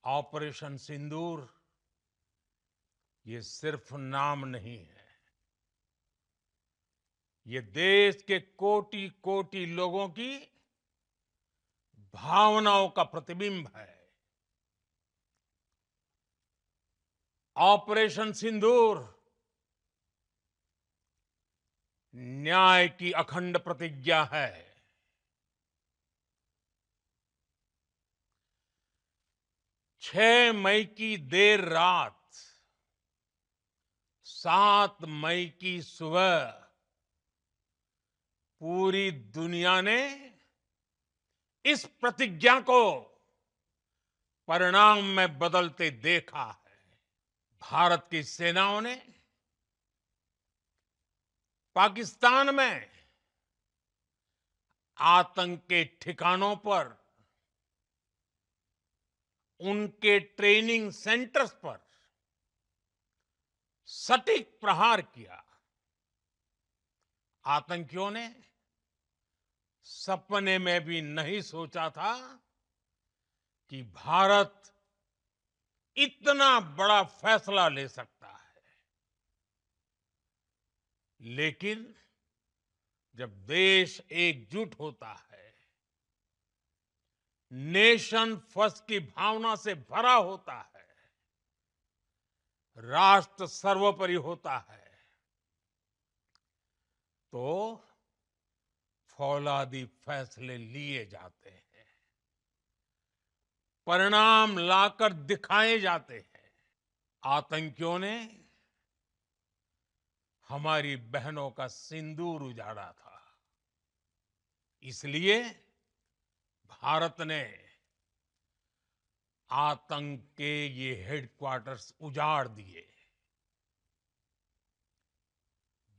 Operation सिंदूर ये सिर्फ नाम नहीं है। ये देश के कोटि कोटि लोगों की भावनाओं का प्रतिबिंब है। ऑपरेशन सिंदूर न्याय की अखंड प्रतिज्ञा है। 6 मई की देर रात, 7 मई की सुबह पूरी दुनिया ने इस प्रतिज्ञा को परिणाम में बदलते देखा है। भारत की सेनाओं ने पाकिस्तान में आतंक के ठिकानों पर, उनके ट्रेनिंग सेंटर्स पर सटीक प्रहार किया। आतंकियों ने सपने में भी नहीं सोचा था कि भारत इतना बड़ा फैसला ले सकता है। लेकिन जब देश एकजुट होता है, नेशन फर्स्ट की भावना से भरा होता है, राष्ट्र सर्वोपरि होता है, तो फौलादी फैसले लिए जाते हैं, परिणाम लाकर दिखाए जाते हैं। आतंकियों ने हमारी बहनों का सिंदूर उजाड़ा था, इसलिए भारत ने आतंक के ये हेडक्वार्टर्स उजाड़ दिए।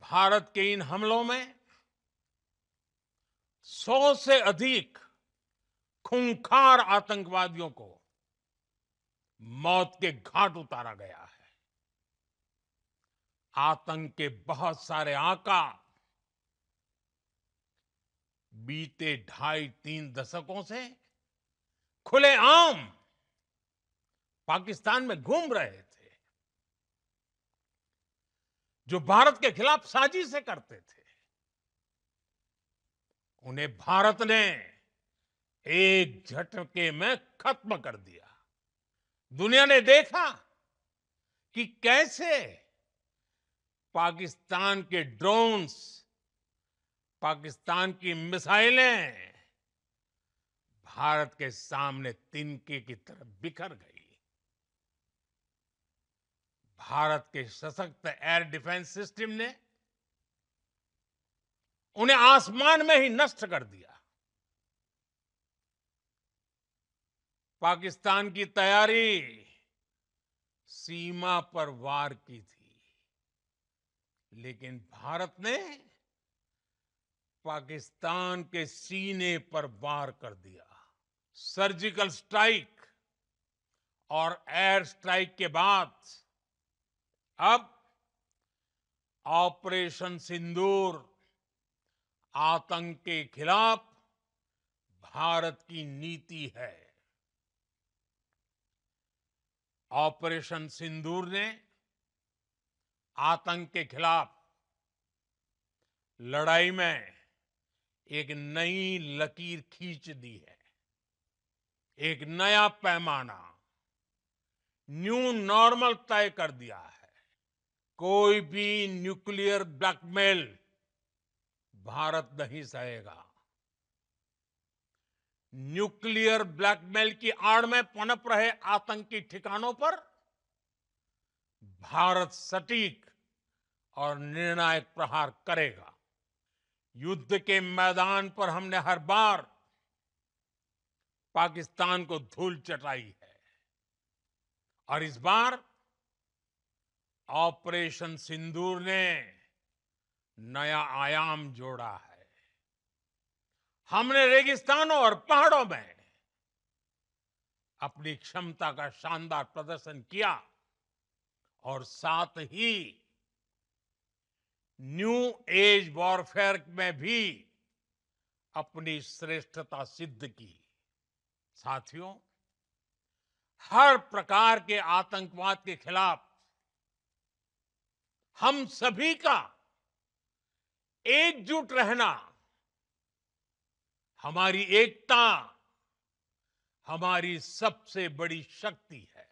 भारत के इन हमलों में 100 से अधिक खूंखार आतंकवादियों को मौत के घाट उतारा गया है। आतंक के बहुत सारे आका बीते 2.5-3 दशकों से खुलेआम पाकिस्तान में घूम रहे थे, जो भारत के खिलाफ साजिशें करते थे। उन्हें भारत ने एक झटके में खत्म कर दिया। दुनिया ने देखा कि कैसे पाकिस्तान के ड्रोन्स, पाकिस्तान की मिसाइलें भारत के सामने तिनके की तरह बिखर गई। भारत के सशक्त एयर डिफेंस सिस्टम ने उन्हें आसमान में ही नष्ट कर दिया। पाकिस्तान की तैयारी सीमा पर वार की थी, लेकिन भारत ने पाकिस्तान के सीने पर वार कर दिया। सर्जिकल स्ट्राइक और एयर स्ट्राइक के बाद अब ऑपरेशन सिंदूर आतंक के खिलाफ भारत की नीति है। ऑपरेशन सिंदूर ने आतंक के खिलाफ लड़ाई में एक नई लकीर खींच दी है, एक नया पैमाना, न्यू नॉर्मल तय कर दिया है। कोई भी न्यूक्लियर ब्लैकमेल भारत नहीं सहेगा। न्यूक्लियर ब्लैकमेल की आड़ में पनप रहे आतंकी ठिकानों पर भारत सटीक और निर्णायक प्रहार करेगा। युद्ध के मैदान पर हमने हर बार पाकिस्तान को धूल चटाई है, और इस बार ऑपरेशन सिंदूर ने नया आयाम जोड़ा है। हमने रेगिस्तानों और पहाड़ों में अपनी क्षमता का शानदार प्रदर्शन किया, और साथ ही न्यू एज वॉरफेयर में भी अपनी श्रेष्ठता सिद्ध की। साथियों, हर प्रकार के आतंकवाद के खिलाफ हम सभी का एकजुट रहना हमारी एकता, हमारी सबसे बड़ी शक्ति है।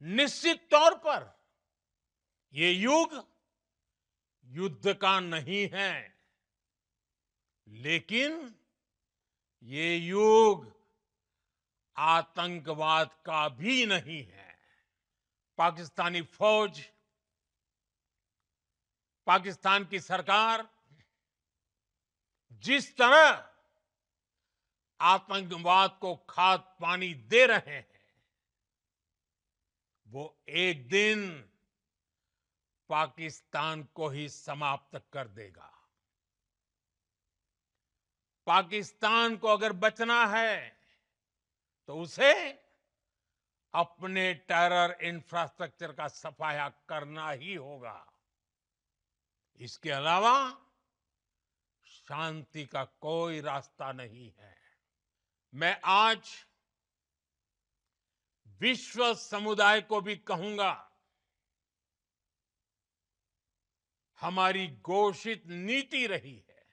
निश्चित तौर पर ये युग युद्ध का नहीं है, लेकिन ये युग आतंकवाद का भी नहीं है। पाकिस्तानी फौज, पाकिस्तान की सरकार जिस तरह आतंकवाद को खाद पानी दे रहे हैं, वो एक दिन पाकिस्तान को ही समाप्त कर देगा। पाकिस्तान को अगर बचना है तो उसे अपने टेरर इंफ्रास्ट्रक्चर का सफाया करना ही होगा। इसके अलावा शांति का कोई रास्ता नहीं है। मैं आज विश्व समुदाय को भी कहूंगा, हमारी घोषित नीति रही है,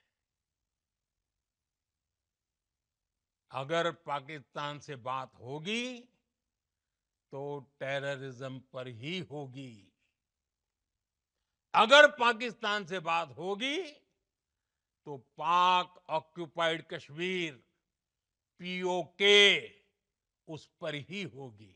अगर पाकिस्तान से बात होगी तो टेररिज्म पर ही होगी। अगर पाकिस्तान से बात होगी तो पाक ऑक्युपाइड कश्मीर, पीओके, उस पर ही होगी।